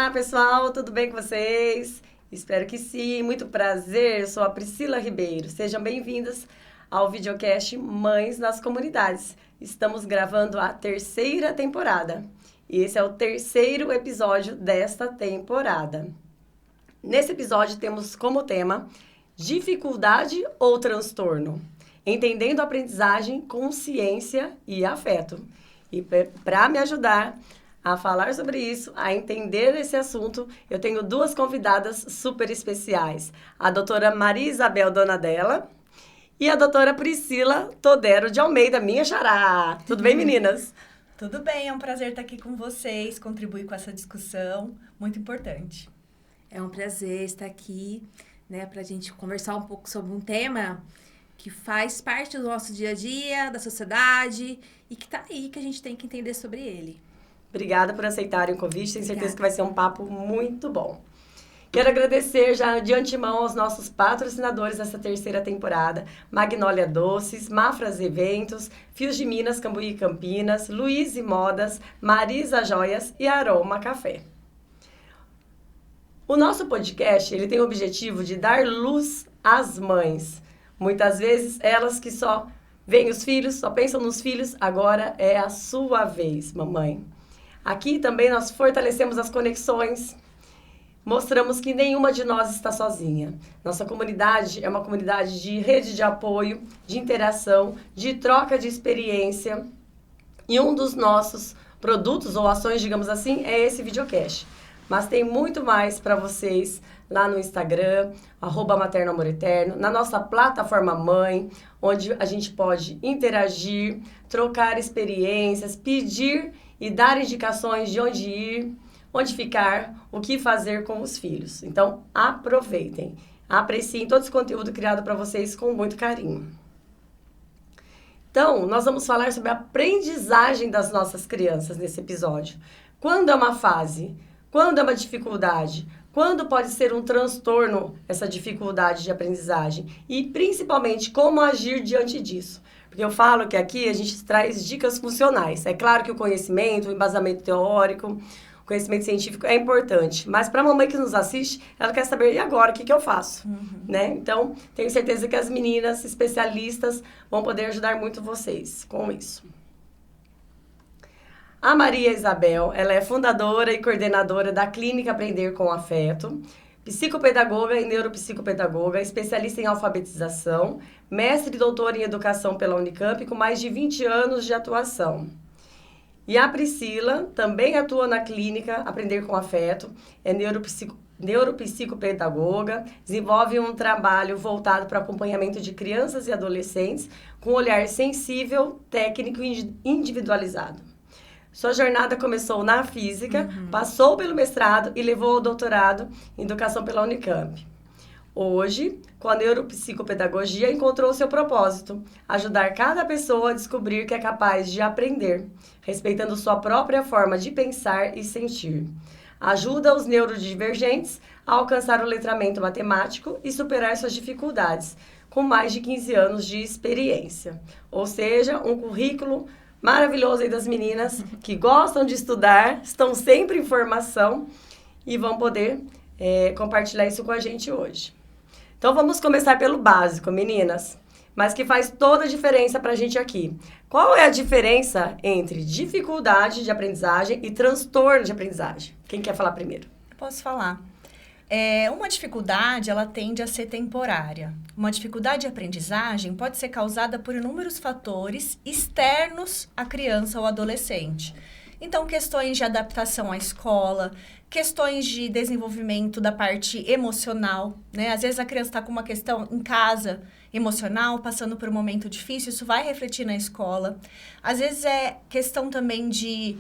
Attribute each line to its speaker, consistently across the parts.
Speaker 1: Olá, pessoal, tudo bem com vocês? Espero que sim. Muito prazer, eu sou a Priscila Ribeiro. Sejam bem-vindas ao videocast Mães nas Comunidades. Estamos gravando a terceira temporada e esse é o terceiro episódio desta temporada. Nesse episódio temos como tema dificuldade ou transtorno, entendendo a aprendizagem com ciência e afeto. E para me ajudar a falar sobre isso, a entender esse assunto, eu tenho duas convidadas super especiais. A doutora Maria Isabel Donadella e a doutora Priscila Todero de Almeida, minha xará. Tudo bem, meninas?
Speaker 2: Tudo bem, é um prazer estar aqui com vocês, contribuir com essa discussão, muito importante.
Speaker 3: É um prazer estar aqui, né, para a gente conversar um pouco sobre um tema que faz parte do nosso dia a dia, da sociedade, e que tá aí, que a gente tem que entender sobre ele.
Speaker 1: Obrigada por aceitarem o convite, tenho certeza que vai ser um papo muito bom. Quero agradecer já de antemão aos nossos patrocinadores dessa terceira temporada, Magnólia Doces, Mafras Eventos, Fios de Minas, Cambuí e Campinas, Luiz e Modas, Marisa Joias e Aroma Café. O nosso podcast, ele tem o objetivo de dar luz às mães. Muitas vezes, elas que só veem os filhos, só pensam nos filhos, agora é a sua vez, mamãe. Aqui também nós fortalecemos as conexões, mostramos que nenhuma de nós está sozinha. Nossa comunidade é uma comunidade de rede de apoio, de interação, de troca de experiência. E um dos nossos produtos ou ações, digamos assim, é esse videocast. Mas tem muito mais para vocês lá no Instagram, @maternoamoreterno, na nossa plataforma mãe, onde a gente pode interagir, trocar experiências, pedir e dar indicações de onde ir, onde ficar, o que fazer com os filhos. Então, aproveitem, apreciem todo esse conteúdo criado para vocês com muito carinho. Então, nós vamos falar sobre a aprendizagem das nossas crianças nesse episódio. Quando é uma fase? Quando é uma dificuldade? Quando pode ser um transtorno essa dificuldade de aprendizagem? E, principalmente, como agir diante disso? Porque eu falo que aqui a gente traz dicas funcionais. É claro que o conhecimento, o embasamento teórico, o conhecimento científico é importante. Mas para a mamãe que nos assiste, ela quer saber, e agora, o que eu faço? Né? Então, tenho certeza que as meninas especialistas vão poder ajudar muito vocês com isso. A Maria Isabel, ela é fundadora e coordenadora da Clínica Aprender com Afeto, psicopedagoga e neuropsicopedagoga, especialista em alfabetização, mestre e doutora em educação pela Unicamp, com mais de 20 anos de atuação. E a Priscila também atua na Clínica Aprender com Afeto, é neuropsicopedagoga, desenvolve um trabalho voltado para acompanhamento de crianças e adolescentes com um olhar sensível, técnico e individualizado. Sua jornada começou na física, passou pelo mestrado e levou ao doutorado em educação pela Unicamp. Hoje, com a neuropsicopedagogia, encontrou seu propósito, ajudar cada pessoa a descobrir que é capaz de aprender, respeitando sua própria forma de pensar e sentir. Ajuda os neurodivergentes a alcançar o letramento matemático e superar suas dificuldades, com mais de 15 anos de experiência. Ou seja, um currículo maravilhoso aí das meninas que gostam de estudar, estão sempre em formação e vão poder compartilhar isso com a gente hoje. Então vamos começar pelo básico, meninas, mas que faz toda a diferença pra gente aqui. Qual é a diferença entre dificuldade de aprendizagem e transtorno de aprendizagem? Quem quer falar primeiro?
Speaker 2: Eu posso falar. Uma dificuldade, ela tende a ser temporária. Uma dificuldade de aprendizagem pode ser causada por inúmeros fatores externos à criança ou adolescente. Então, questões de adaptação à escola, questões de desenvolvimento da parte emocional, né? Às vezes a criança está com uma questão em casa emocional, passando por um momento difícil, isso vai refletir na escola. Às vezes é questão também de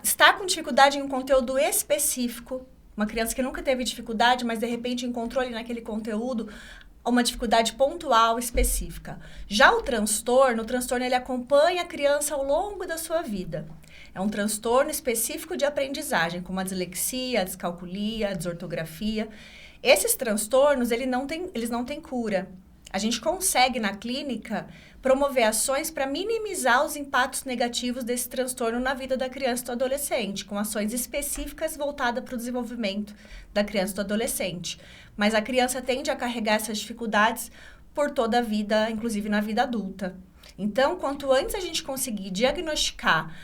Speaker 2: estar com dificuldade em um conteúdo específico. Uma criança que nunca teve dificuldade, mas de repente encontrou ali naquele conteúdo uma dificuldade pontual, específica. Já o transtorno ele acompanha a criança ao longo da sua vida. É um transtorno específico de aprendizagem, como a dislexia, a descalculia, a desortografia. Esses transtornos, eles não têm cura. A gente consegue, na clínica, promover ações para minimizar os impactos negativos desse transtorno na vida da criança e do adolescente, com ações específicas voltadas para o desenvolvimento da criança e do adolescente. Mas a criança tende a carregar essas dificuldades por toda a vida, inclusive na vida adulta. Então, quanto antes a gente conseguir diagnosticar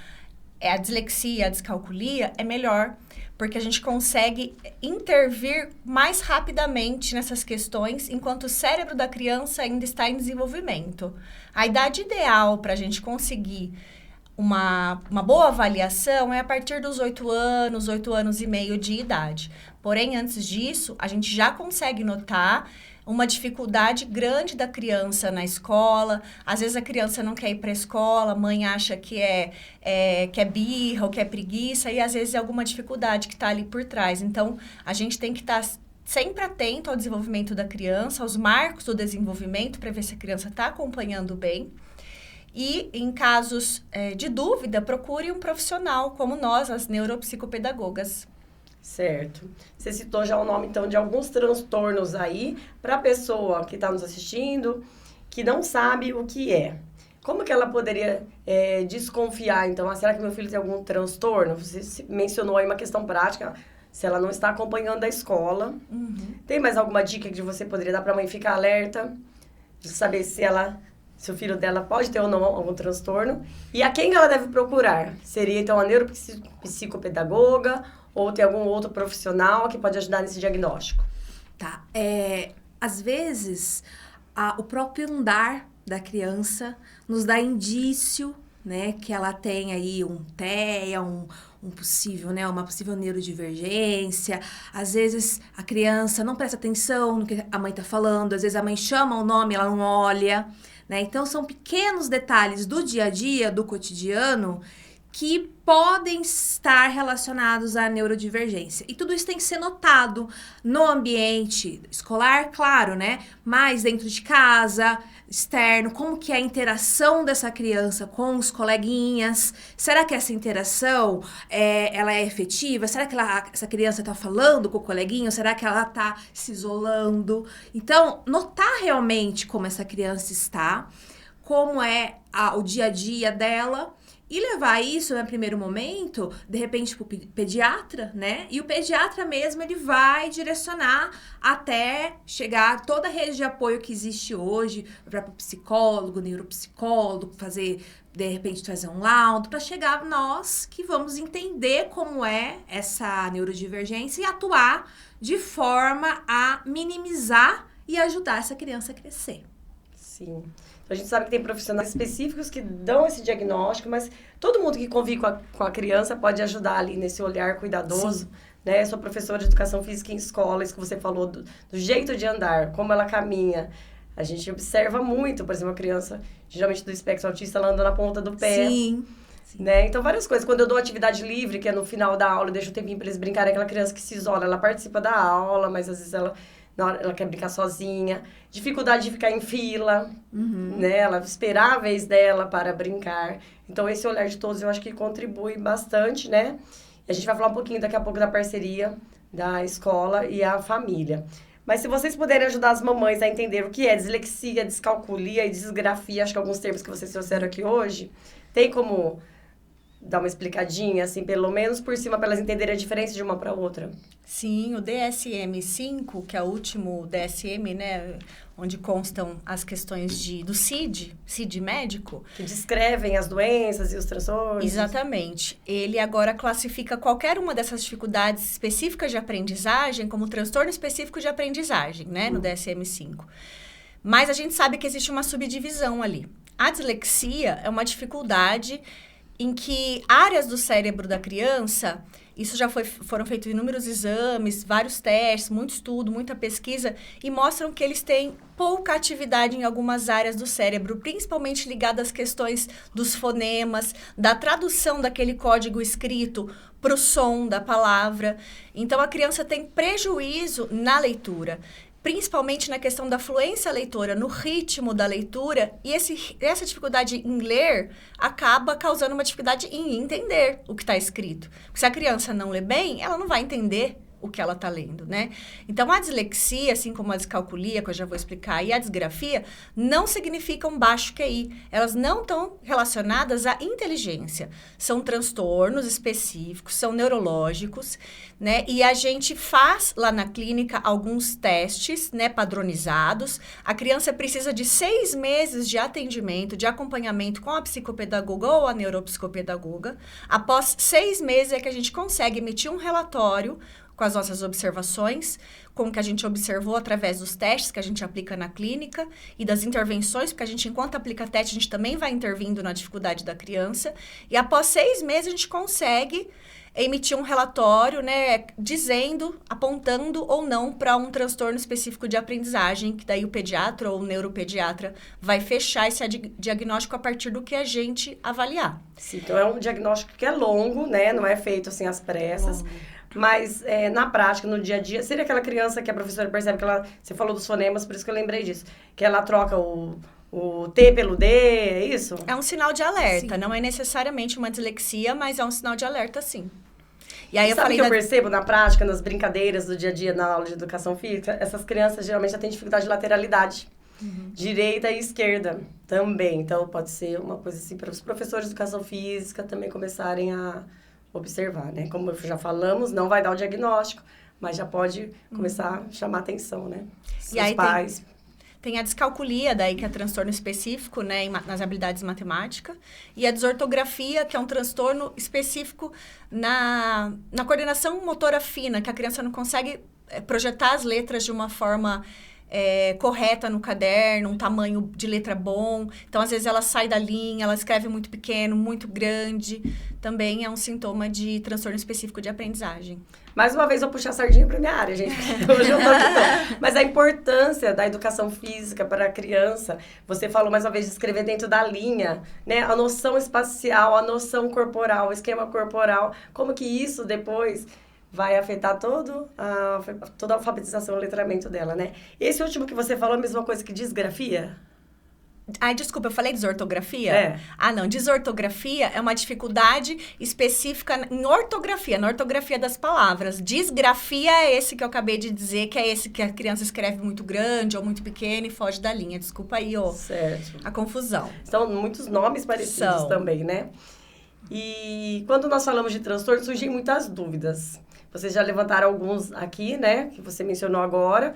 Speaker 2: a dislexia, a descalculia, é melhor, porque a gente consegue intervir mais rapidamente nessas questões, enquanto o cérebro da criança ainda está em desenvolvimento. A idade ideal para a gente conseguir uma boa avaliação é a partir dos 8 anos e meio de idade. Porém, antes disso, a gente já consegue notar uma dificuldade grande da criança na escola. Às vezes a criança não quer ir para a escola, a mãe acha que é birra ou que é preguiça, e às vezes é alguma dificuldade que está ali por trás. Então, a gente tem que estar sempre atento ao desenvolvimento da criança, aos marcos do desenvolvimento, para ver se a criança está acompanhando bem. E, em casos de dúvida, procure um profissional como nós, as neuropsicopedagogas.
Speaker 1: Certo. Você citou já o nome, então, de alguns transtornos aí, para a pessoa que está nos assistindo, que não sabe o que é. Como que ela poderia desconfiar, então? Será que meu filho tem algum transtorno? Você mencionou aí uma questão prática, se ela não está acompanhando a escola.
Speaker 2: Uhum.
Speaker 1: Tem mais alguma dica que você poderia dar para a mãe ficar alerta? De saber se o filho dela pode ter ou não algum transtorno? E a quem ela deve procurar? Seria, então, a neuropsicopedagoga ou tem algum outro profissional que pode ajudar nesse diagnóstico?
Speaker 3: Tá. Às vezes, o próprio andar da criança nos dá indício, né, que ela tem aí um TEA, uma possível neurodivergência. Às vezes, a criança não presta atenção no que a mãe está falando, às vezes a mãe chama o nome, ela não olha, né? Então, são pequenos detalhes do dia a dia, do cotidiano, que podem estar relacionados à neurodivergência. E tudo isso tem que ser notado no ambiente escolar, claro, né? Mas dentro de casa, externo, como que é a interação dessa criança com os coleguinhas? Será que essa interação ela é efetiva? Será que essa criança está falando com o coleguinho? Será que ela está se isolando? Então, notar realmente como essa criança está, como é o dia a dia dela, e levar isso, no primeiro momento, de repente, para o pediatra, né? E o pediatra mesmo, ele vai direcionar até chegar toda a rede de apoio que existe hoje, para o psicólogo, neuropsicólogo, de repente, trazer um laudo, para chegar nós que vamos entender como é essa neurodivergência e atuar de forma a minimizar e ajudar essa criança a crescer.
Speaker 1: Sim. A gente sabe que tem profissionais específicos que dão esse diagnóstico, mas todo mundo que convive com a criança pode ajudar ali nesse olhar cuidadoso. Sim. Né? Eu sou professora de educação física em escola, isso que você falou do jeito de andar, como ela caminha. A gente observa muito, por exemplo, a criança, geralmente do espectro autista, ela anda na ponta do pé.
Speaker 3: Sim.
Speaker 1: Né? Então, várias coisas. Quando eu dou atividade livre, que é no final da aula, eu deixo um tempinho para eles brincarem, aquela criança que se isola, ela participa da aula, mas às vezes ela quer brincar sozinha. Dificuldade de ficar em fila, né? Ela esperar a vez dela para brincar. Então, esse olhar de todos eu acho que contribui bastante, né? E a gente vai falar um pouquinho daqui a pouco da parceria da escola e a família. Mas se vocês puderem ajudar as mamães a entender o que é dislexia, descalculia e disgrafia, acho que alguns termos que vocês trouxeram aqui hoje, tem como dar uma explicadinha, assim, pelo menos por cima, para elas entenderem a diferença de uma para outra?
Speaker 2: Sim, o DSM-5, que é o último DSM, né, onde constam as questões do CID médico.
Speaker 1: Que descrevem as doenças e os transtornos.
Speaker 2: Exatamente. Ele agora classifica qualquer uma dessas dificuldades específicas de aprendizagem como transtorno específico de aprendizagem, né, no DSM-5. Mas a gente sabe que existe uma subdivisão ali. A dislexia é uma dificuldade em que áreas do cérebro da criança, isso já foram feitos inúmeros exames, vários testes, muito estudo, muita pesquisa, e mostram que eles têm pouca atividade em algumas áreas do cérebro, principalmente ligadas às questões dos fonemas, da tradução daquele código escrito para o som da palavra. Então, a criança tem prejuízo na leitura, principalmente na questão da fluência leitora, no ritmo da leitura, e essa dificuldade em ler acaba causando uma dificuldade em entender o que está escrito. Porque se a criança não lê bem, ela não vai entender o que ela está lendo, né? Então, a dislexia, assim como a descalculia, que eu já vou explicar, e a disgrafia, não significam baixo QI. Elas não estão relacionadas à inteligência. São transtornos específicos, são neurológicos, né? E a gente faz lá na clínica alguns testes, né, padronizados. A criança precisa de 6 meses de atendimento, de acompanhamento com a psicopedagoga ou a neuropsicopedagoga. Após 6 meses é que a gente consegue emitir um relatório com as nossas observações, com o que a gente observou através dos testes que a gente aplica na clínica e das intervenções, porque a gente, enquanto aplica teste, a gente também vai intervindo na dificuldade da criança. E após 6 meses, a gente consegue emitir um relatório, né, dizendo, apontando ou não para um transtorno específico de aprendizagem, que daí o pediatra ou o neuropediatra vai fechar esse diagnóstico a partir do que a gente avaliar.
Speaker 1: Sim, então é um diagnóstico que é longo, né? Não é feito assim às pressas. Mas na prática, no dia a dia, seria aquela criança que a professora percebe que ela... Você falou dos fonemas, por isso que eu lembrei disso. Que ela troca o T pelo D, é isso?
Speaker 2: É um sinal de alerta.
Speaker 3: Sim.
Speaker 2: Não é necessariamente uma dislexia, mas é um sinal de alerta, sim. E aí
Speaker 1: Sabe o que eu percebo na prática, nas brincadeiras do dia a dia, na aula de educação física? Essas crianças geralmente têm dificuldade de lateralidade. Direita e esquerda também. Então, pode ser uma coisa assim para os professores de educação física também começarem a observar, né? Como já falamos, não vai dar o diagnóstico, mas já pode começar a chamar atenção, né?
Speaker 2: E aí
Speaker 1: pais.
Speaker 2: Tem a descalculia, daí que é transtorno específico, né, nas habilidades matemáticas, e a desortografia, que é um transtorno específico na coordenação motora fina, que a criança não consegue projetar as letras de uma forma correta no caderno, um tamanho de letra bom. Então, às vezes, ela sai da linha, ela escreve muito pequeno, muito grande. Também é um sintoma de transtorno específico de aprendizagem.
Speaker 1: Mais uma vez, eu puxo a sardinha para minha área, gente. Hoje eu tô aqui, não. Mas a importância da educação física para a criança, você falou mais uma vez de escrever dentro da linha, né? A noção espacial, a noção corporal, o esquema corporal, como que isso depois vai afetar toda a alfabetização, o letramento dela, né? Esse último que você falou, a mesma coisa que disgrafia?
Speaker 2: Ai, desculpa, eu falei desortografia? Ah, não. Desortografia é uma dificuldade específica em ortografia, na ortografia das palavras. Disgrafia é esse que eu acabei de dizer, que é esse que a criança escreve muito grande ou muito pequeno e foge da linha. Desculpa aí,
Speaker 1: certo.
Speaker 2: A confusão.
Speaker 1: São muitos nomes parecidos também, né? E quando nós falamos de transtorno, surgem muitas dúvidas. Vocês já levantaram alguns aqui, né? Que você mencionou agora.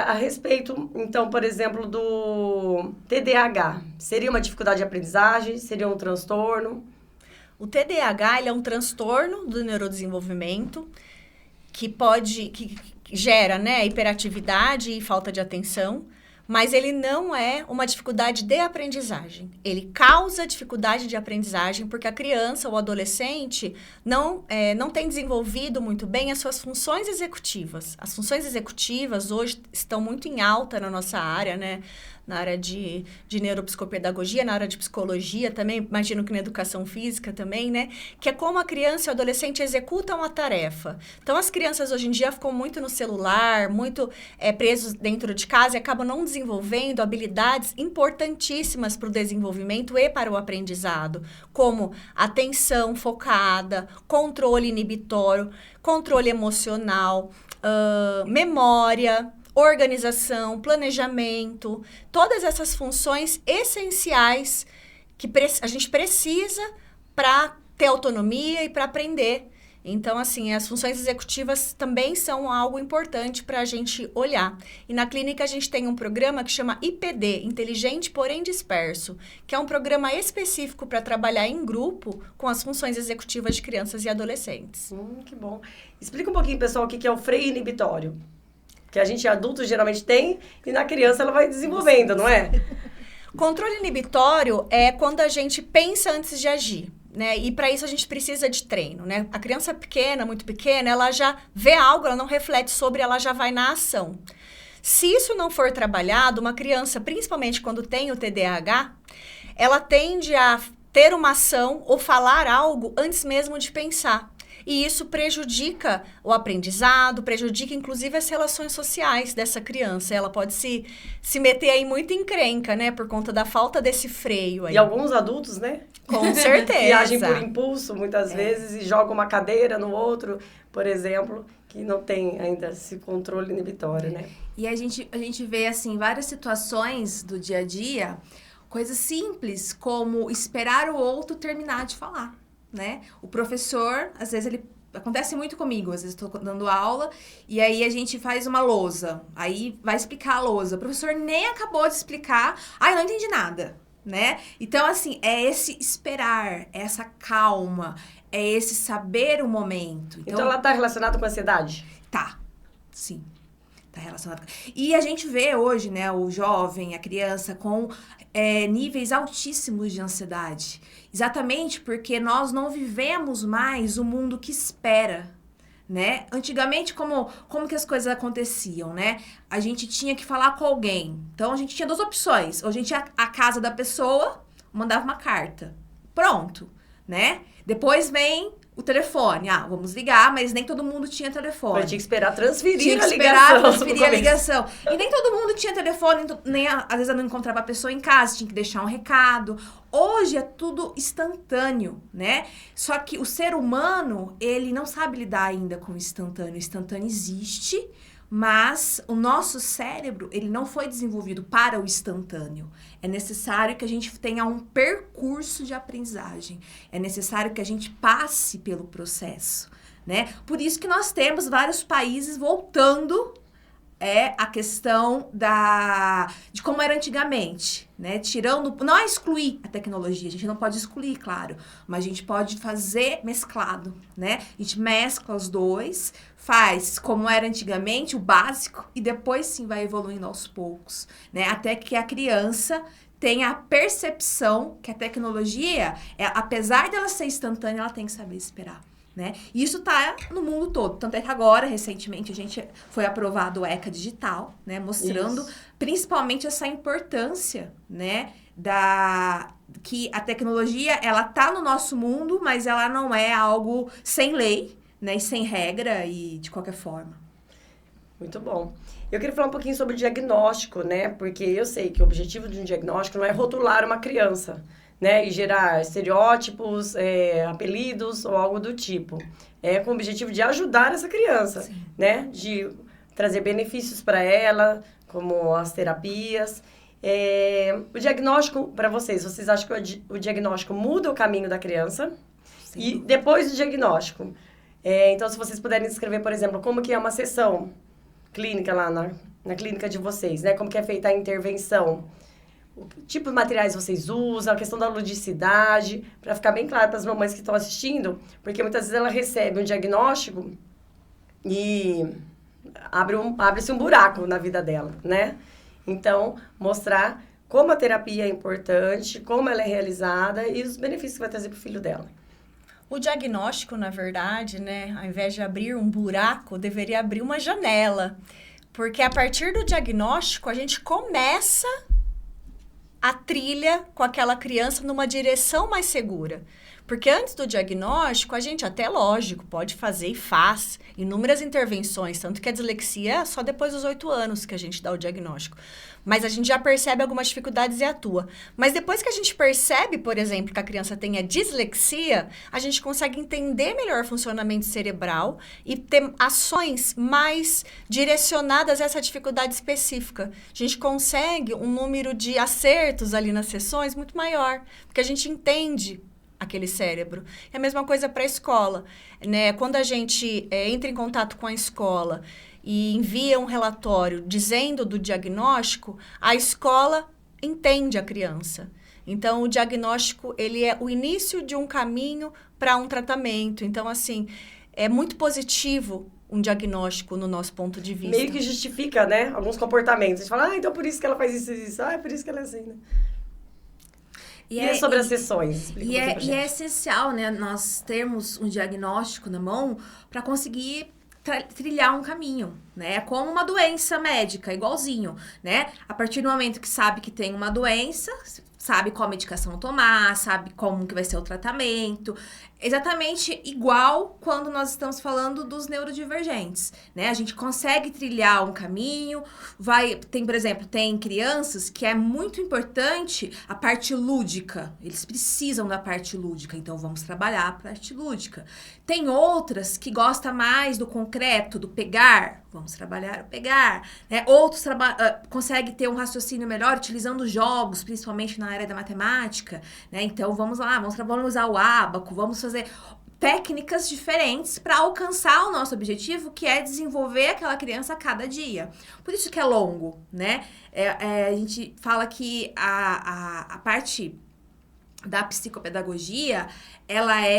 Speaker 1: A respeito, então, por exemplo, do TDAH. Seria uma dificuldade de aprendizagem? Seria um transtorno?
Speaker 2: O TDAH, ele é um transtorno do neurodesenvolvimento que gera, né, hiperatividade e falta de atenção, mas ele não é uma dificuldade de aprendizagem. Ele causa dificuldade de aprendizagem porque a criança ou adolescente não tem desenvolvido muito bem as suas funções executivas. As funções executivas hoje estão muito em alta na nossa área, né? Na área de neuropsicopedagogia, na área de psicologia também, imagino que na educação física também, né? Que é como a criança e o adolescente executam a tarefa. Então, as crianças hoje em dia ficam muito no celular, muito presos dentro de casa e acabam não desenvolvendo habilidades importantíssimas para o desenvolvimento e para o aprendizado, como atenção focada, controle inibitório, controle emocional, memória, organização, planejamento, todas essas funções essenciais que a gente precisa para ter autonomia e para aprender. Então, assim, as funções executivas também são algo importante para a gente olhar. E na clínica a gente tem um programa que chama IPD, Inteligente Porém Disperso, que é um programa específico para trabalhar em grupo com as funções executivas de crianças e adolescentes.
Speaker 1: Que bom. Explica um pouquinho, pessoal, o que é o freio inibitório. Que a gente adulto geralmente tem e na criança ela vai desenvolvendo, não é?
Speaker 2: Controle inibitório é quando a gente pensa antes de agir, né? E para isso a gente precisa de treino, né? A criança pequena, muito pequena, ela já vê algo, ela não reflete sobre, ela já vai na ação. Se isso não for trabalhado, uma criança, principalmente quando tem o TDAH, ela tende a ter uma ação ou falar algo antes mesmo de pensar. E isso prejudica o aprendizado, prejudica inclusive as relações sociais dessa criança. Ela pode se meter aí muito em encrenca, né? Por conta da falta desse freio aí.
Speaker 1: E alguns adultos, né?
Speaker 2: Com certeza.
Speaker 1: Que agem por impulso, muitas vezes, e jogam uma cadeira no outro, por exemplo. que não tem ainda esse controle inibitório, né?
Speaker 3: E a gente vê, assim, várias situações do dia a dia, coisas simples, como esperar o outro terminar de falar, né? O professor, às vezes, acontece muito comigo, às vezes estou dando aula, e aí a gente faz uma lousa, aí vai explicar a lousa. O professor nem acabou de explicar, eu não entendi nada, né? Então, assim, é esse esperar, é essa calma, é esse saber o momento.
Speaker 1: Então ela está relacionada com a ansiedade?
Speaker 3: Tá, sim. Tá relacionado. E a gente vê hoje, né, o jovem, a criança com níveis altíssimos de ansiedade. Exatamente porque nós não vivemos mais o mundo que espera, né? Antigamente, como que as coisas aconteciam, né? A gente tinha que falar com alguém. Então, a gente tinha duas opções. Ou a gente ia à casa da pessoa, mandava uma carta. Pronto, né? Depois vem o telefone. Vamos ligar, mas nem todo mundo tinha telefone.
Speaker 1: Tinha que esperar transferir
Speaker 3: tinha que
Speaker 1: a
Speaker 3: esperar
Speaker 1: ligação.
Speaker 3: transferir a ligação. E nem todo mundo tinha telefone, às vezes eu não encontrava a pessoa em casa, tinha que deixar um recado. Hoje é tudo instantâneo, né? Só que o ser humano, ele não sabe lidar ainda com o instantâneo. O instantâneo existe, mas o nosso cérebro, ele não foi desenvolvido para o instantâneo. É necessário que a gente tenha um percurso de aprendizagem. É necessário que a gente passe pelo processo, né? Por isso que nós temos vários países voltando a questão de como era antigamente, né? Tirando, não é excluir a tecnologia, a gente não pode excluir, claro, mas a gente pode fazer mesclado, né? A gente mescla os dois, faz como era antigamente, o básico, e depois sim vai evoluindo aos poucos, né? Até que a criança tenha a percepção que a tecnologia, apesar dela ser instantânea, ela tem que saber esperar. Né? E isso está no mundo todo. Tanto é que agora, recentemente, a gente foi aprovado o ECA Digital, né? Mostrando principalmente essa importância, né? Que a tecnologia, ela tá no nosso mundo, mas ela não é algo sem lei, né? E sem regra e de qualquer forma.
Speaker 1: Muito bom. Eu queria falar um pouquinho sobre o diagnóstico, né? Porque eu sei que o objetivo de um diagnóstico não é rotular uma criança, né, e gerar estereótipos, apelidos ou algo do tipo. É com o objetivo de ajudar essa criança, sim, né, de trazer benefícios para ela, como as terapias. O diagnóstico, para vocês acham que o diagnóstico muda o caminho da criança? Sim. E depois do diagnóstico, então, se vocês puderem descrever, por exemplo, como que é uma sessão clínica lá na clínica de vocês, né, como que é feita a intervenção, que tipo de materiais vocês usam, a questão da ludicidade, para ficar bem claro para as mamães que estão assistindo, porque muitas vezes ela recebe um diagnóstico e abre-se um buraco na vida dela, né? Então, mostrar como a terapia é importante, como ela é realizada e os benefícios que vai trazer para o filho dela.
Speaker 2: O diagnóstico, na verdade, né, ao invés de abrir um buraco, deveria abrir uma janela, porque a partir do diagnóstico a gente começa a trilha com aquela criança numa direção mais segura. Porque antes do diagnóstico, a gente até, lógico, pode fazer e faz inúmeras intervenções, tanto que a dislexia é só depois dos 8 anos que a gente dá o diagnóstico. Mas a gente já percebe algumas dificuldades e atua. Mas depois que a gente percebe, por exemplo, que a criança tem a dislexia, a gente consegue entender melhor o funcionamento cerebral e ter ações mais direcionadas a essa dificuldade específica. A gente consegue um número de acertos ali nas sessões muito maior, porque a gente entende aquele cérebro. É a mesma coisa para a escola, né? Quando a gente entra em contato com a escola e envia um relatório dizendo do diagnóstico, a escola entende a criança. Então, o diagnóstico, ele é o início de um caminho para um tratamento. Então, assim, é muito positivo um diagnóstico no nosso ponto de vista.
Speaker 1: Meio que justifica, né, alguns comportamentos. A gente fala, então por isso que ela faz isso e isso. É por isso que ela é assim, né? E sobre as sessões?
Speaker 3: E é essencial, né, nós termos um diagnóstico na mão para conseguir trilhar um caminho, né? É como uma doença médica, igualzinho, né? A partir do momento que sabe que tem uma doença, sabe qual medicação tomar, sabe como que vai ser o tratamento. Exatamente igual quando nós estamos falando dos neurodivergentes, né? A gente consegue trilhar um caminho, por exemplo, tem crianças que é muito importante a parte lúdica. Eles precisam da parte lúdica, então vamos trabalhar a parte lúdica. Tem outras que gostam mais do concreto, do pegar, vamos trabalhar o pegar, né? Outros conseguem ter um raciocínio melhor utilizando jogos, principalmente na área da matemática, né? Então vamos lá, vamos usar o ábaco, vamos fazer técnicas diferentes para alcançar o nosso objetivo, que é desenvolver aquela criança a cada dia. Por isso que é longo, né? A gente fala que a parte da psicopedagogia,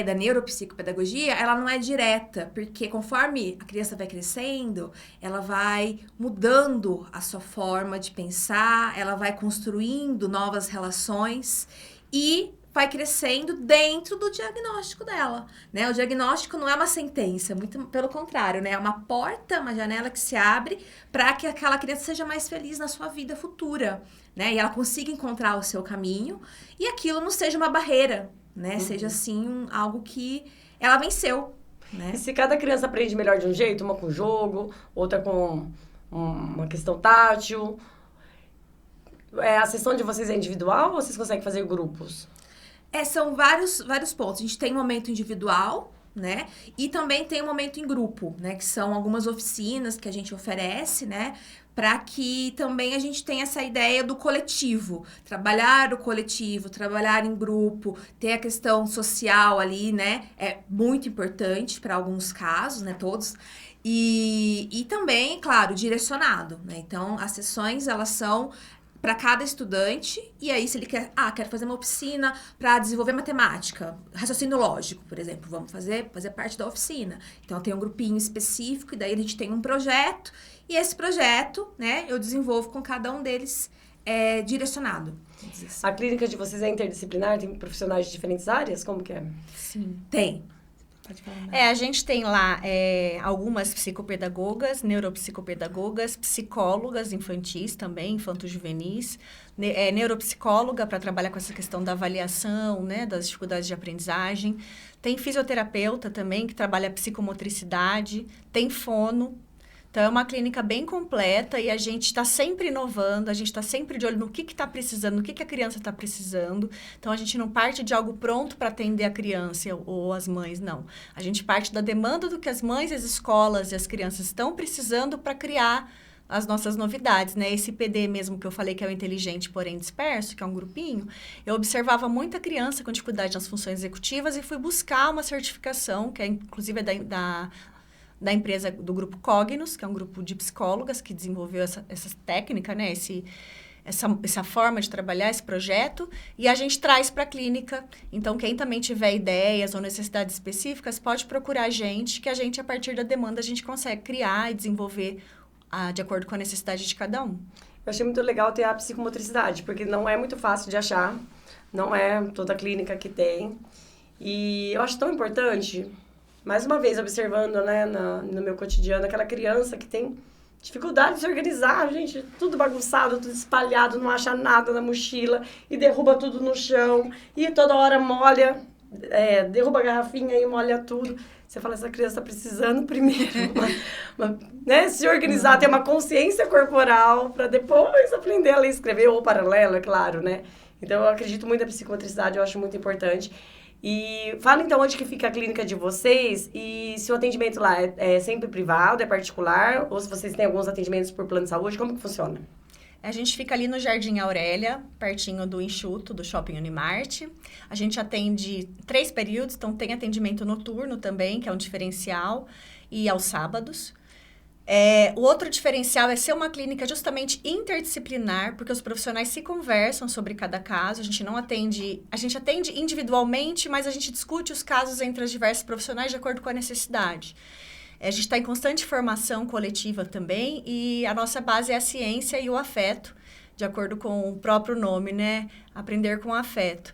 Speaker 3: da neuropsicopedagogia, ela não é direta, porque conforme a criança vai crescendo, ela vai mudando a sua forma de pensar, ela vai construindo novas relações e vai crescendo dentro do diagnóstico dela, né? O diagnóstico não é uma sentença, muito pelo contrário, né? É uma porta, uma janela que se abre para que aquela criança seja mais feliz na sua vida futura, né? E ela consiga encontrar o seu caminho e aquilo não seja uma barreira, né? Seja, assim, algo que ela venceu, né?
Speaker 1: E se cada criança aprende melhor de um jeito, uma com jogo, outra com uma questão tátil, a sessão de vocês é individual ou vocês conseguem fazer grupos?
Speaker 3: São vários pontos. A gente tem um momento individual, né? E também tem um momento em grupo, né? Que são algumas oficinas que a gente oferece, né? Para que também a gente tenha essa ideia do coletivo. Trabalhar o coletivo, trabalhar em grupo, ter a questão social ali, né? É muito importante para alguns casos, né? Todos. E também, claro, direcionado, né? Então, as sessões, elas são para cada estudante, e aí se ele quer fazer uma oficina para desenvolver matemática, raciocínio lógico, por exemplo, vamos fazer parte da oficina. Então, tem um grupinho específico, e daí a gente tem um projeto, e esse projeto, né, eu desenvolvo com cada um deles direcionado.
Speaker 1: Assim. A clínica de vocês é interdisciplinar? Tem profissionais de diferentes áreas? Como que é?
Speaker 3: Sim. Tem.
Speaker 2: A gente tem lá algumas psicopedagogas, neuropsicopedagogas, psicólogas infantis também, infanto-juvenis, neuropsicóloga para trabalhar com essa questão da avaliação, né, das dificuldades de aprendizagem. Tem fisioterapeuta também, que trabalha psicomotricidade, tem fono. Então, é uma clínica bem completa e a gente está sempre inovando, a gente está sempre de olho no que está precisando, no que a criança está precisando. Então, a gente não parte de algo pronto para atender a criança ou as mães, não. A gente parte da demanda do que as mães, as escolas e as crianças estão precisando para criar as nossas novidades, né? Esse PD mesmo que eu falei que é o inteligente, porém disperso, que é um grupinho, eu observava muita criança com dificuldade nas funções executivas e fui buscar uma certificação, que é inclusive da empresa do Grupo Cognos, que é um grupo de psicólogas que desenvolveu essa técnica, né? Essa forma de trabalhar, esse projeto, e a gente traz para a clínica. Então, quem também tiver ideias ou necessidades específicas, pode procurar a gente, que a gente, a partir da demanda, a gente consegue criar e desenvolver de acordo com a necessidade de cada um.
Speaker 1: Eu achei muito legal ter a psicomotricidade, porque não é muito fácil de achar, não é toda clínica que tem. E eu acho tão importante... Mais uma vez, observando, né, no meu cotidiano, aquela criança que tem dificuldade de se organizar, gente, tudo bagunçado, tudo espalhado, não acha nada na mochila e derruba tudo no chão e toda hora molha, derruba a garrafinha e molha tudo. Você fala, essa criança tá precisando primeiro, né, se organizar, ter uma consciência corporal para depois aprender a ler e escrever, ou paralelo, é claro, né? Então, eu acredito muito na psicomotricidade, eu acho muito importante. E fala então onde que fica a clínica de vocês e se o atendimento lá é sempre privado, é particular, ou se vocês têm alguns atendimentos por plano de saúde, como que funciona?
Speaker 2: A gente fica ali no Jardim Aurélia, pertinho do Enxuto, do Shopping Unimart. A gente atende 3 períodos, então tem atendimento noturno também, que é um diferencial, e aos sábados. O outro diferencial é ser uma clínica justamente interdisciplinar, porque os profissionais se conversam sobre cada caso. A gente atende individualmente, mas a gente discute os casos entre os diversos profissionais de acordo com a necessidade. A gente está em constante formação coletiva também, e a nossa base é a ciência e o afeto, de acordo com o próprio nome, né? Aprender com afeto.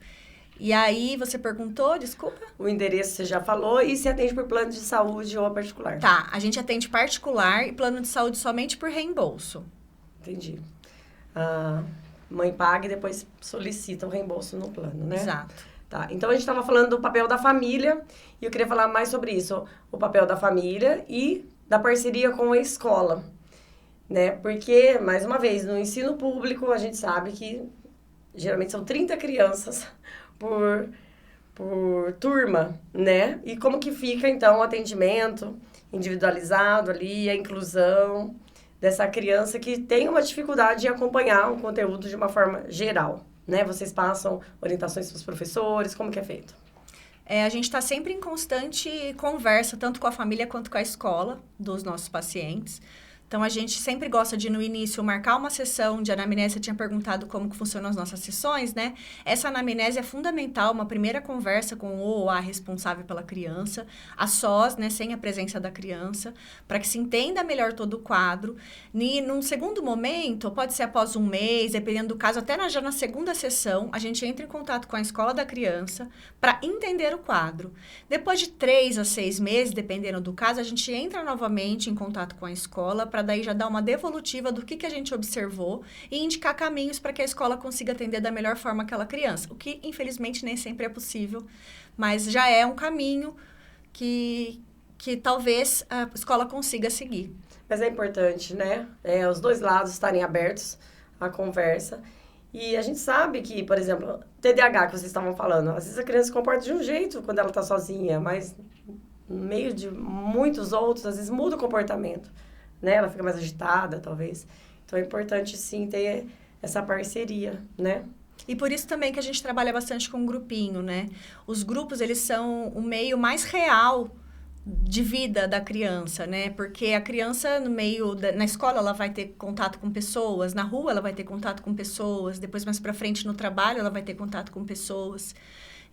Speaker 2: E aí, você perguntou, desculpa?
Speaker 1: O endereço você já falou, e se atende por plano de saúde ou a particular?
Speaker 2: Tá, a gente atende particular e plano de saúde somente por reembolso.
Speaker 1: Entendi. mãe paga e depois solicita o reembolso no plano, né?
Speaker 2: Exato.
Speaker 1: Tá, então a gente estava falando do papel da família e eu queria falar mais sobre isso, o papel da família e da parceria com a escola, né? Porque, mais uma vez, no ensino público a gente sabe que geralmente são 30 crianças por turma, né? E como que fica, então, o atendimento individualizado ali, a inclusão dessa criança que tem uma dificuldade em acompanhar o conteúdo de uma forma geral, né? Vocês passam orientações para os professores, como que é feito?
Speaker 2: A gente está sempre em constante conversa, tanto com a família quanto com a escola dos nossos pacientes. Então, a gente sempre gosta de, no início, marcar uma sessão de anamnese. Você tinha perguntado como que funcionam as nossas sessões, né? Essa anamnese é fundamental, uma primeira conversa com o ou a responsável pela criança, a sós, né, sem a presença da criança, para que se entenda melhor todo o quadro. E, num segundo momento, pode ser após um mês, dependendo do caso, até já na segunda sessão, a gente entra em contato com a escola da criança para entender o quadro. Depois de 3 a 6 meses, dependendo do caso, a gente entra novamente em contato com a escola para daí já dar uma devolutiva do que a gente observou e indicar caminhos para que a escola consiga atender da melhor forma aquela criança, o que, infelizmente, nem sempre é possível, mas já é um caminho que talvez a escola consiga seguir.
Speaker 1: Mas é importante, né? Os dois lados estarem abertos à conversa. E a gente sabe que, por exemplo, TDAH que vocês estavam falando, às vezes a criança se comporta de um jeito quando ela está sozinha, mas no meio de muitos outros, às vezes muda o comportamento, né? Ela fica mais agitada, talvez. Então, é importante, sim, ter essa parceria, né?
Speaker 2: E por isso também que a gente trabalha bastante com grupinho, né? Os grupos, eles são o meio mais real de vida da criança, né? Porque a criança, na escola, ela vai ter contato com pessoas, na rua ela vai ter contato com pessoas, depois mais pra frente no trabalho ela vai ter contato com pessoas.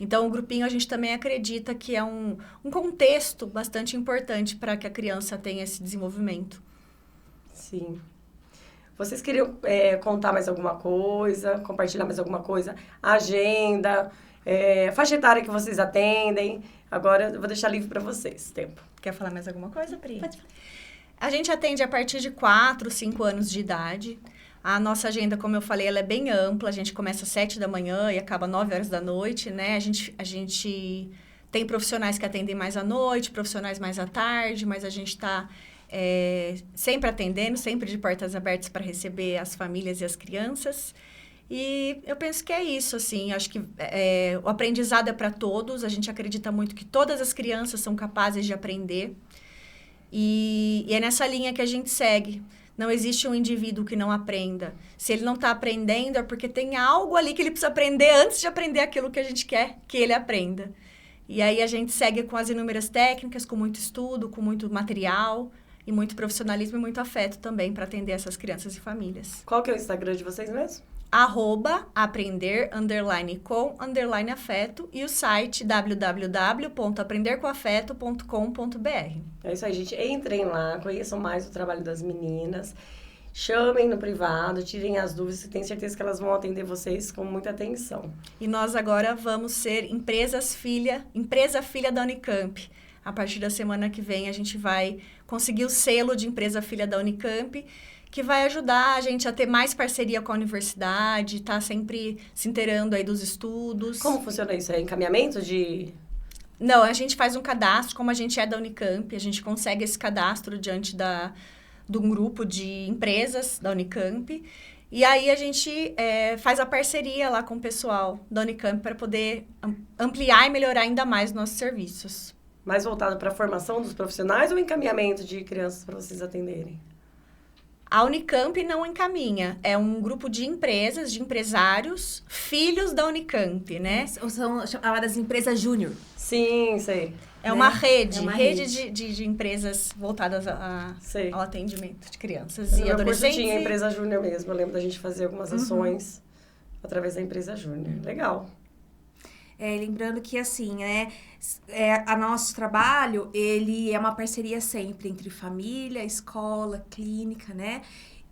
Speaker 2: Então, o grupinho a gente também acredita que é um contexto bastante importante para que a criança tenha esse desenvolvimento.
Speaker 1: Sim. Vocês queriam contar mais alguma coisa, compartilhar mais alguma coisa? Agenda, faixa etária que vocês atendem. Agora eu vou deixar livre para vocês, tempo.
Speaker 2: Quer falar mais alguma coisa, Pri?
Speaker 3: Pode falar.
Speaker 2: A gente atende a partir de 4, 5 anos de idade. A nossa agenda, como eu falei, ela é bem ampla. A gente começa às 7 da manhã e acaba 9 horas da noite, né? A gente tem profissionais que atendem mais à noite, profissionais mais à tarde, mas a gente está sempre atendendo, sempre de portas abertas para receber as famílias e as crianças. E eu penso que é isso, assim, acho que o aprendizado é para todos, a gente acredita muito que todas as crianças são capazes de aprender, e é nessa linha que a gente segue. Não existe um indivíduo que não aprenda. Se ele não está aprendendo, é porque tem algo ali que ele precisa aprender antes de aprender aquilo que a gente quer que ele aprenda. E aí a gente segue com as inúmeras técnicas, com muito estudo, com muito material, e muito profissionalismo e muito afeto também para atender essas crianças e famílias.
Speaker 1: Qual que é o Instagram de vocês mesmo?
Speaker 2: @aprender_com_afeto e o site www.aprendercomafeto.com.br.
Speaker 1: É isso aí, gente. Entrem lá, conheçam mais o trabalho das meninas, chamem no privado, tirem as dúvidas, tenho certeza que elas vão atender vocês com muita atenção.
Speaker 2: E nós agora vamos ser empresa filha da Unicamp. A partir da semana que vem, a gente vai conseguir o selo de empresa filha da Unicamp, que vai ajudar a gente a ter mais parceria com a universidade, tá sempre se inteirando aí dos estudos.
Speaker 1: Como funciona isso? É encaminhamento de...
Speaker 2: Não, a gente faz um cadastro, como a gente é da Unicamp, a gente consegue esse cadastro diante de um grupo de empresas da Unicamp, e aí a gente faz a parceria lá com o pessoal da Unicamp para poder ampliar e melhorar ainda mais os nossos serviços.
Speaker 1: Mais voltado para a formação dos profissionais ou encaminhamento de crianças para vocês atenderem?
Speaker 2: A Unicamp não encaminha. É um grupo de empresas, de empresários, filhos da Unicamp, né?
Speaker 3: São chamadas empresas júnior.
Speaker 1: Sim, sei.
Speaker 2: É uma rede,
Speaker 3: É uma
Speaker 2: rede. De empresas voltadas ao atendimento de crianças e adolescentes.
Speaker 1: Tinha a empresa júnior mesmo. Eu lembro da gente fazer algumas ações através da empresa júnior. Legal.
Speaker 3: Lembrando que, assim, a nosso trabalho, ele é uma parceria sempre entre família, escola, clínica, né?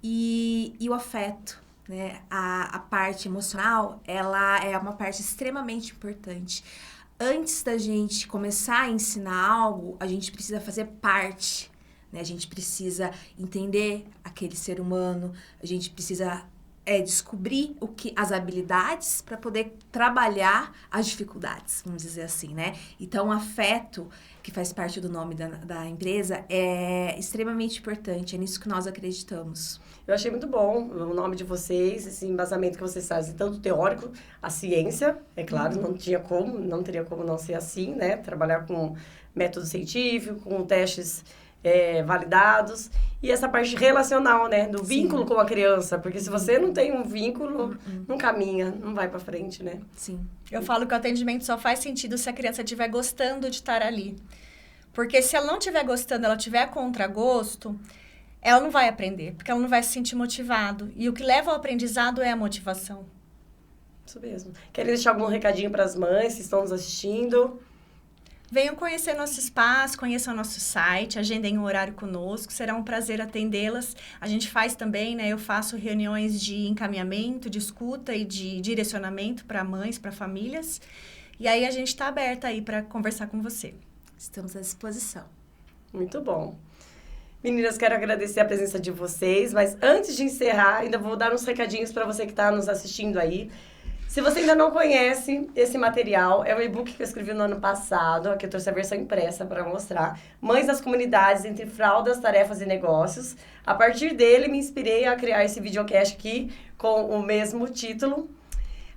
Speaker 3: E o afeto, né? A parte emocional, ela é uma parte extremamente importante. Antes da gente começar a ensinar algo, a gente precisa fazer parte, né? A gente precisa entender aquele ser humano, a gente precisa descobrir as habilidades para poder trabalhar as dificuldades, vamos dizer assim, né? Então, o afeto, que faz parte do nome da empresa, é extremamente importante, é nisso que nós acreditamos.
Speaker 1: Eu achei muito bom o nome de vocês, esse embasamento que vocês fazem, tanto teórico, a ciência, é claro, não teria como não ser assim, né? Trabalhar com método científico, com testes validados, e essa parte relacional, né? Do vínculo com a criança, porque se você não tem um vínculo, não caminha, não vai pra frente, né?
Speaker 3: Sim.
Speaker 2: Eu falo que o atendimento só faz sentido se a criança estiver gostando de estar ali. Porque se ela não estiver gostando, ela tiver contragosto, ela não vai aprender, porque ela não vai se sentir motivado. E o que leva ao aprendizado é a motivação.
Speaker 1: Isso mesmo. Querem deixar algum recadinho para as mães que estão nos assistindo?
Speaker 2: Venham conhecer nosso espaço, conheçam nosso site, agendem um horário conosco, será um prazer atendê-las. A gente faz também, né? Eu faço reuniões de encaminhamento, de escuta e de direcionamento para mães, para famílias. E aí a gente está aberta aí para conversar com você.
Speaker 3: Estamos à disposição.
Speaker 1: Muito bom. Meninas, quero agradecer a presença de vocês, mas antes de encerrar, ainda vou dar uns recadinhos para você que está nos assistindo aí. Se você ainda não conhece esse material, é um e-book que eu escrevi no ano passado, aqui eu trouxe a versão impressa para mostrar. Mães das comunidades entre fraldas, tarefas e negócios. A partir dele, me inspirei a criar esse videocast aqui com o mesmo título.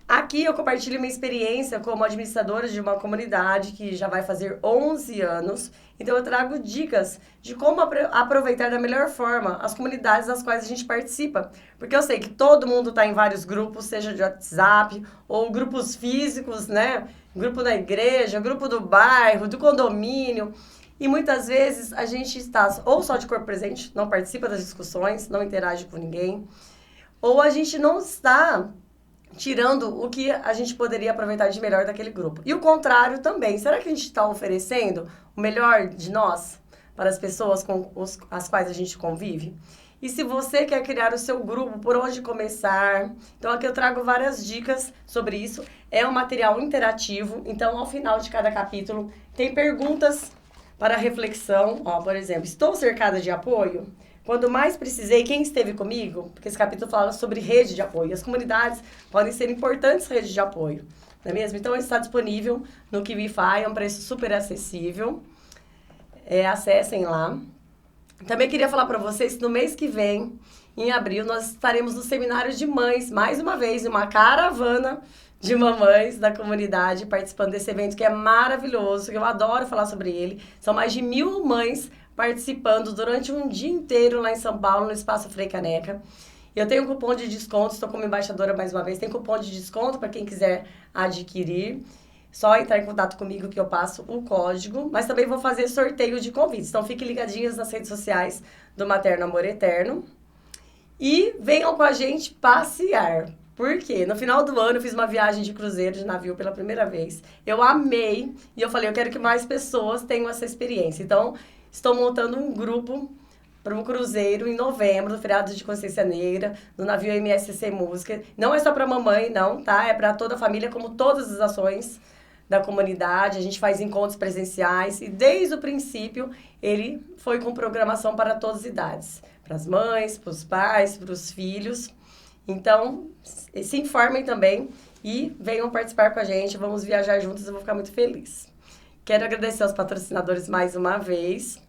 Speaker 1: Aqui eu compartilho minha experiência como administradora de uma comunidade que já vai fazer 11 anos. Então eu trago dicas de como aproveitar da melhor forma as comunidades das quais a gente participa. Porque eu sei que todo mundo está em vários grupos, seja de WhatsApp ou grupos físicos, né? Grupo da igreja, grupo do bairro, do condomínio. E muitas vezes a gente está ou só de corpo presente, não participa das discussões, não interage com ninguém. Ou a gente não está tirando o que a gente poderia aproveitar de melhor daquele grupo. E o contrário também. Será que a gente está oferecendo o melhor de nós para as pessoas com as quais a gente convive? E se você quer criar o seu grupo, por onde começar? Então, aqui eu trago várias dicas sobre isso. É um material interativo, então, ao final de cada capítulo, tem perguntas para reflexão. Ó, por exemplo, estou cercada de apoio? Quando mais precisei, quem esteve comigo? Porque esse capítulo fala sobre rede de apoio. As comunidades podem ser importantes redes de apoio, não é mesmo? Então, está disponível no KiwiFi, é um preço super acessível. Acessem lá. Também queria falar para vocês que no mês que vem, em abril, nós estaremos no Seminário de Mães, mais uma vez, uma caravana de mamães da comunidade participando desse evento que é maravilhoso, que eu adoro falar sobre ele. São mais de 1.000 mães participando durante um dia inteiro lá em São Paulo, no Espaço Frei Caneca. Eu tenho um cupom de desconto, estou como embaixadora mais uma vez, tem cupom de desconto para quem quiser adquirir. Só entrar em contato comigo que eu passo o código, mas também vou fazer sorteio de convites. Então fiquem ligadinhas nas redes sociais do Materno Amor Eterno. E venham com a gente passear. Por quê? No final do ano eu fiz uma viagem de cruzeiro de navio pela primeira vez. Eu amei e eu falei, eu quero que mais pessoas tenham essa experiência. Então, estou montando um grupo para um cruzeiro em novembro, no feriado de Consciência Negra, no navio MSC Música. Não é só para mamãe, não, tá? É para toda a família, como todas as ações da comunidade. A gente faz encontros presenciais e desde o princípio ele foi com programação para todas as idades. Para as mães, para os pais, para os filhos. Então, se informem também e venham participar com a gente. Vamos viajar juntos, eu vou ficar muito feliz. Quero agradecer aos patrocinadores mais uma vez.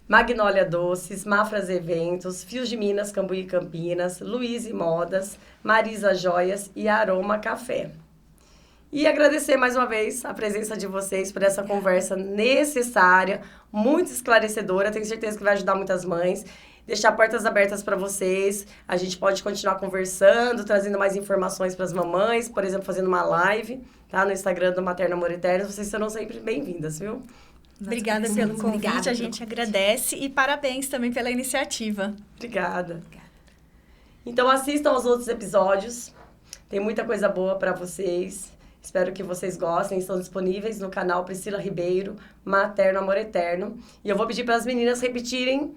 Speaker 1: Magnólia Doces, Mafras Eventos, Fios de Minas, Cambuí e Campinas, Luiz e Modas, Marisa Joias e Aroma Café. E agradecer mais uma vez a presença de vocês por essa conversa necessária, muito esclarecedora, tenho certeza que vai ajudar muitas mães. Deixar portas abertas para vocês, a gente pode continuar conversando, trazendo mais informações para as mamães, por exemplo, fazendo uma live, tá? No Instagram do Materno Amor Eterno, vocês serão sempre bem-vindas, viu?
Speaker 2: Obrigada pelo convite,
Speaker 3: Obrigada,
Speaker 2: a gente agradece e parabéns também pela iniciativa.
Speaker 1: Obrigada. Então assistam aos outros episódios, tem muita coisa boa para vocês. Espero que vocês gostem, estão disponíveis no canal Priscila Ribeiro, Materno Amor Eterno. E eu vou pedir para as meninas repetirem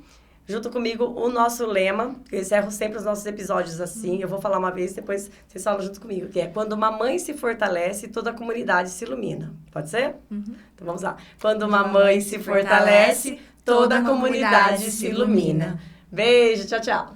Speaker 1: junto comigo o nosso lema, eu encerro sempre os nossos episódios assim, eu vou falar uma vez, depois vocês falam junto comigo, que é: quando uma mãe se fortalece, toda a comunidade se ilumina. Pode ser? Então vamos lá. Quando uma mãe se fortalece, toda a comunidade se ilumina. Beijo, tchau, tchau.